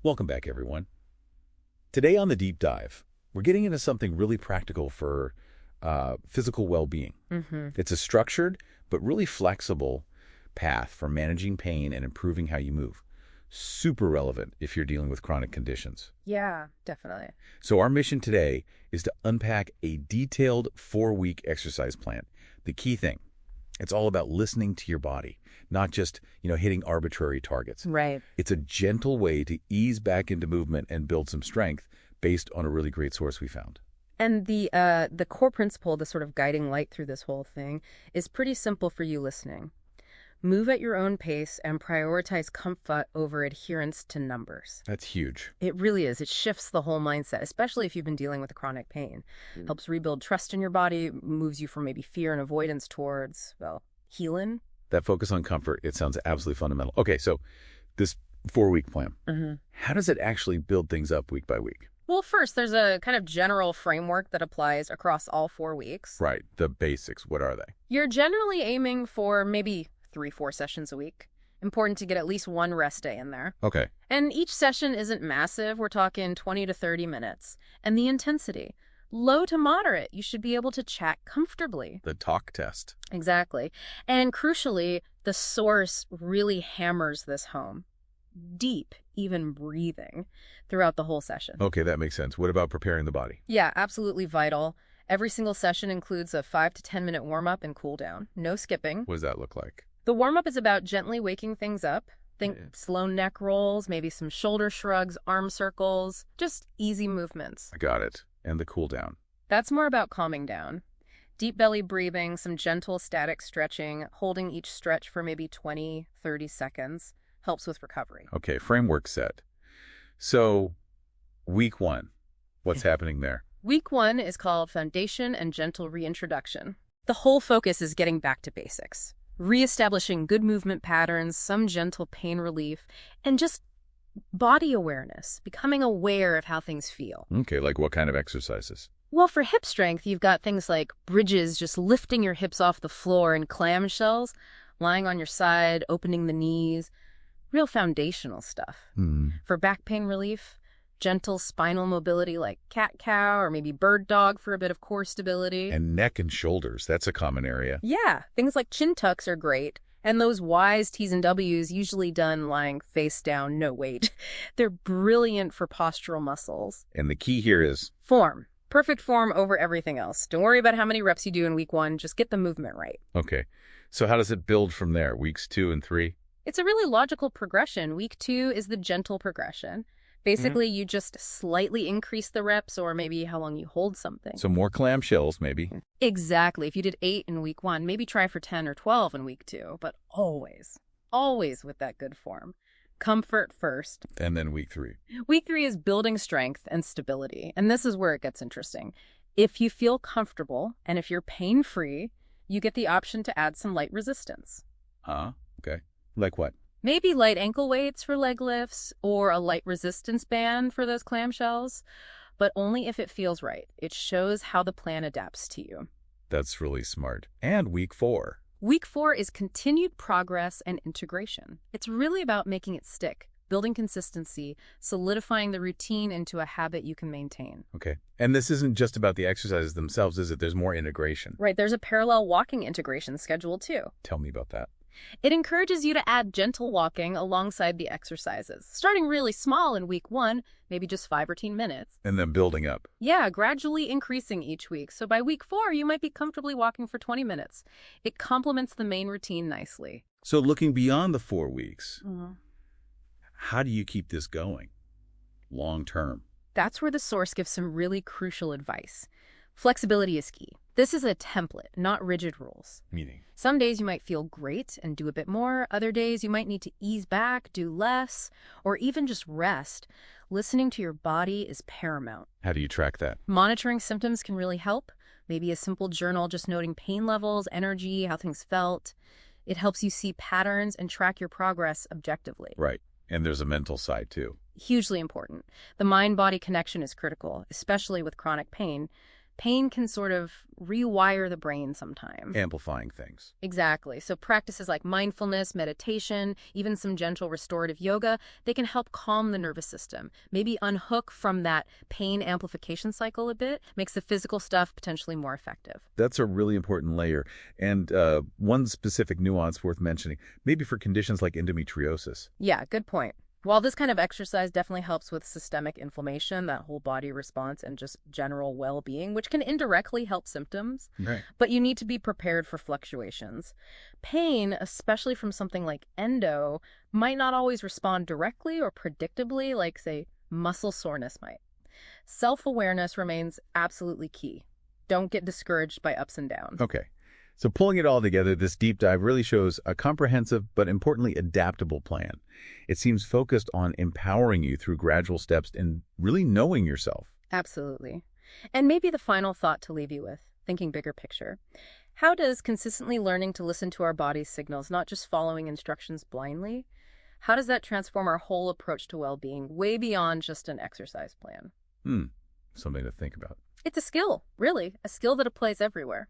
Welcome back, everyone. Today on the deep dive, we're getting into something really practical for physical well-being. It's a structured but really flexible path for managing pain and improving how you move. Super relevant if you're dealing with chronic conditions. Yeah, definitely. So our mission today is to unpack a detailed 4-week exercise plan. The key thing, it's all about listening to your body, not just, hitting arbitrary targets. Right. It's a gentle way to ease back into movement and build some strength based on a really great source we found. And the core principle, the sort of guiding light through this whole thing, is pretty simple for you listening. Move at your own pace and prioritize comfort over adherence to numbers. That's huge. It really is. It shifts the whole mindset, especially if you've been dealing with chronic pain. Helps rebuild trust in your body, moves you from maybe fear and avoidance towards, healing. That focus on comfort, it sounds absolutely fundamental. Okay, so this 4-week plan, how does it actually build things up week by week? Well, first, there's a kind of general framework that applies across all 4 weeks. Right, the basics, what are they? You're generally aiming for maybe 3-4 sessions a week. Important to get at least one rest day in there. Okay. And each session isn't massive. We're talking 20 to 30 minutes. And the intensity, low to moderate. You should be able to chat comfortably. The talk test. Exactly. And crucially, the source really hammers this home. Deep, even breathing throughout the whole session. Okay, that makes sense. What about preparing the body? Yeah, absolutely vital. Every single session includes a 5 to 10 minute warm-up and cool down. No skipping. What does that look like? The warm-up is about gently waking things up. Think slow neck rolls, maybe some shoulder shrugs, arm circles, just easy movements. I got it. And the cool down. That's more about calming down. Deep belly breathing, some gentle static stretching, holding each stretch for maybe 20, 30 seconds helps with recovery. Okay, framework set. So, week 1, what's happening there? Week 1 is called Foundation and Gentle Reintroduction. The whole focus is getting back to basics. Reestablishing good movement patterns, some gentle pain relief, and just body awareness, becoming aware of how things feel. Okay, like what kind of exercises? Well, for hip strength, you've got things like bridges, just lifting your hips off the floor, and clamshells, lying on your side, opening the knees. Real foundational stuff. For back pain relief, gentle spinal mobility like cat-cow or maybe bird dog for a bit of core stability. And neck and shoulders, that's a common area. Yeah, things like chin tucks are great. And those wise T's and W's, usually done lying face down, no weight. They're brilliant for postural muscles. And the key here is? Form. Perfect form over everything else. Don't worry about how many reps you do in week 1. Just get the movement right. Okay. So how does it build from there, weeks 2 and 3? It's a really logical progression. Week 2 is the gentle progression. Basically, you just slightly increase the reps or maybe how long you hold something. So more clamshells, maybe. Exactly. If you did 8 in week 1, maybe try for 10 or 12 in week 2. But always with that good form. Comfort first. And then week 3. Week 3 is building strength and stability. And this is where it gets interesting. If you feel comfortable and if you're pain-free, you get the option to add some light resistance. Okay. Like what? Maybe light ankle weights for leg lifts or a light resistance band for those clamshells, but only if it feels right. It shows how the plan adapts to you. That's really smart. And week 4. Week 4 is continued progress and integration. It's really about making it stick, building consistency, solidifying the routine into a habit you can maintain. Okay. And this isn't just about the exercises themselves, is it? There's more integration. Right. There's a parallel walking integration schedule, too. Tell me about that. It encourages you to add gentle walking alongside the exercises, starting really small in week 1, maybe just 5 or 10 minutes. And then building up. Yeah, gradually increasing each week. So by week 4, you might be comfortably walking for 20 minutes. It complements the main routine nicely. So looking beyond the 4 weeks, how do you keep this going long term? That's where the source gives some really crucial advice. Flexibility is key. This is a template, not rigid rules. Meaning? Some days you might feel great and do a bit more. Other days you might need to ease back, do less, or even just rest. Listening to your body is paramount. How do you track that? Monitoring symptoms can really help. Maybe a simple journal just noting pain levels, energy, how things felt. It helps you see patterns and track your progress objectively. Right. And there's a mental side, too. Hugely important. The mind-body connection is critical, especially with chronic pain. pain can sort of rewire the brain sometimes. Amplifying things. Exactly. So practices like mindfulness, meditation, even some gentle restorative yoga, they can help calm the nervous system, maybe unhook from that pain amplification cycle a bit, makes the physical stuff potentially more effective. That's a really important layer. And one specific nuance worth mentioning, maybe for conditions like endometriosis. Yeah, good point. While this kind of exercise definitely helps with systemic inflammation, that whole body response, and just general well-being, which can indirectly help symptoms, Right. but you need to be prepared for fluctuations. Pain, especially from something like endo, might not always respond directly or predictably like, say, muscle soreness might. Self-awareness remains absolutely key. Don't get discouraged by ups and downs. Okay. So pulling it all together, this deep dive really shows a comprehensive but importantly adaptable plan. It seems focused on empowering you through gradual steps and really knowing yourself. Absolutely. And maybe the final thought to leave you with, thinking bigger picture. How does consistently learning to listen to our body's signals, not just following instructions blindly, how does that transform our whole approach to well-being way beyond just an exercise plan? Something to think about. It's a skill, really, a skill that applies everywhere.